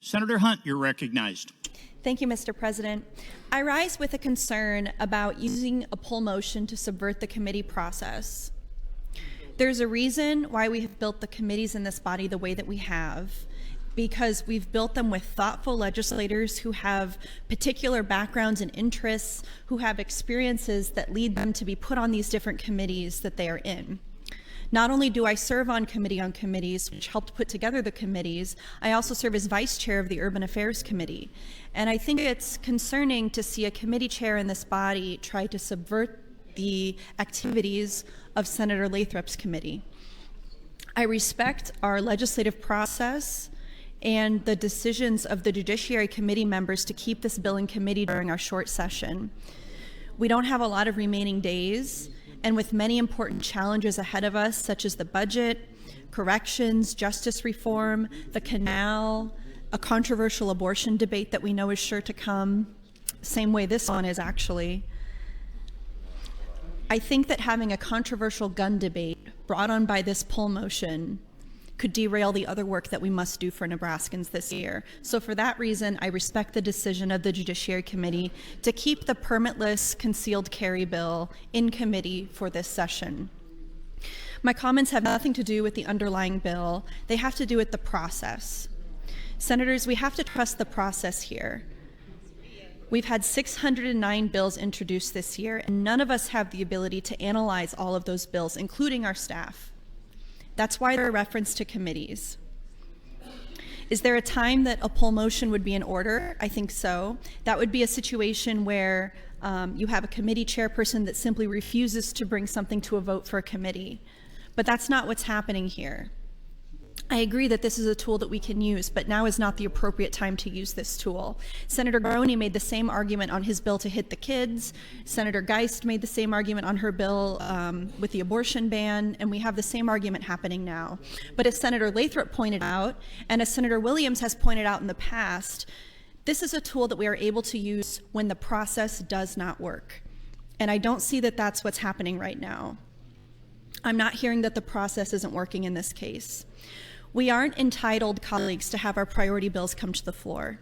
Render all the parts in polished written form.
Senator Hunt, you're recognized. Thank you, Mr. President. I rise with a concern about using a poll motion to subvert the committee process. There's a reason why we have built the committees in this body the way that we have, because we've built them with thoughtful legislators who have particular backgrounds and interests, who have experiences that lead them to be put on these different committees that they are in. Not only do I serve on committees, which helped put together the committees, I also serve as vice chair of the Urban Affairs Committee. And I think it's concerning to see a committee chair in this body try to subvert the activities of Senator Lathrop's committee. I respect our legislative process and the decisions of the Judiciary Committee members to keep this bill in committee during our short session. We don't have a lot of remaining days, and with many important challenges ahead of us, such as the budget, corrections, justice reform, the canal, a controversial abortion debate that we know is sure to come, same way this one is actually. I think that having a controversial gun debate brought on by this poll motion could derail the other work that we must do for Nebraskans this year. So for that reason, I respect the decision of the Judiciary Committee to keep the permitless concealed carry bill in committee for this session. My comments have nothing to do with the underlying bill. They have to do with the process. Senators, we have to trust the process here. We've had 609 bills introduced this year, and none of us have the ability to analyze all of those bills, including our staff. That's why there are reference to committees. Is there a time that a poll motion would be in order? I think so. That would be a situation where you have a committee chairperson that simply refuses to bring something to a vote for a committee. But that's not what's happening here. I agree that this is a tool that we can use, but now is not the appropriate time to use this tool. Senator Groney made the same argument on his bill to hit the kids. Senator Geist made the same argument on her bill with the abortion ban, and we have the same argument happening now. But as Senator Lathrop pointed out, and as Senator Williams has pointed out in the past, this is a tool that we are able to use when the process does not work. And I don't see that that's what's happening right now. I'm not hearing that the process isn't working in this case. We aren't entitled, colleagues, to have our priority bills come to the floor.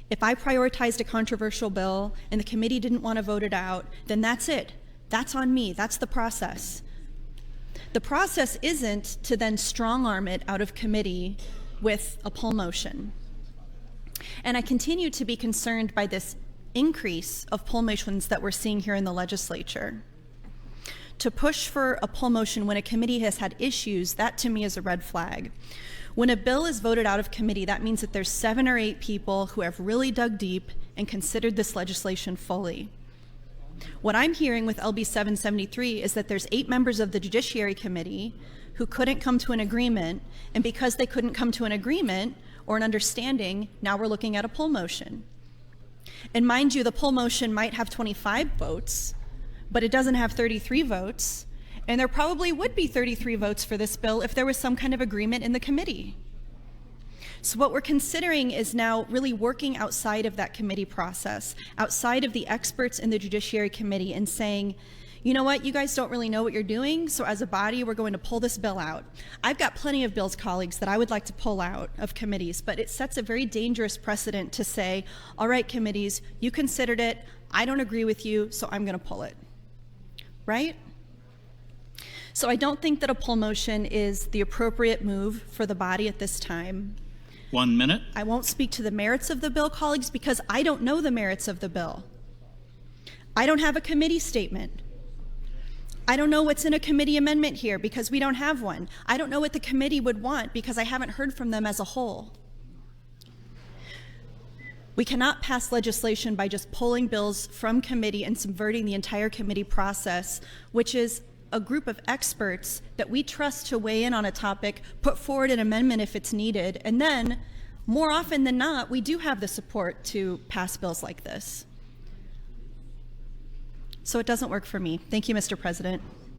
If I prioritized a controversial bill and the committee didn't want to vote it out, then that's it. That's on me. That's the process. The process isn't to then strong-arm it out of committee with a poll motion. And I continue to be concerned by this increase of poll motions that we're seeing here in the legislature. To push for a poll motion when a committee has had issues, that to me is a red flag. When a bill is voted out of committee, that means that there's 7 or 8 people who have really dug deep and considered this legislation fully. What I'm hearing with LB 773 is that there's 8 members of the Judiciary Committee who couldn't come to an agreement, and because they couldn't come to an agreement or an understanding, now we're looking at a poll motion. And mind you, the poll motion might have 25 votes, but it doesn't have 33 votes, and there probably would be 33 votes for this bill if there was some kind of agreement in the committee. So what we're considering is now really working outside of that committee process, outside of the experts in the Judiciary Committee, and saying, you know what, you guys don't really know what you're doing, so as a body, we're going to pull this bill out. I've got plenty of bills, colleagues, that I would like to pull out of committees, but it sets a very dangerous precedent to say, all right, committees, you considered it, I don't agree with you, so I'm gonna pull it. Right? So I don't think that a poll motion is the appropriate move for the body at this time. 1 minute. I won't speak to the merits of the bill, colleagues, because I don't know the merits of the bill. I don't have a committee statement. I don't know what's in a committee amendment here because we don't have one. I don't know what the committee would want because I haven't heard from them as a whole. We cannot pass legislation by just pulling bills from committee and subverting the entire committee process, which is a group of experts that we trust to weigh in on a topic, put forward an amendment if it's needed, and then, more often than not, we do have the support to pass bills like this. So it doesn't work for me. Thank you, Mr. President.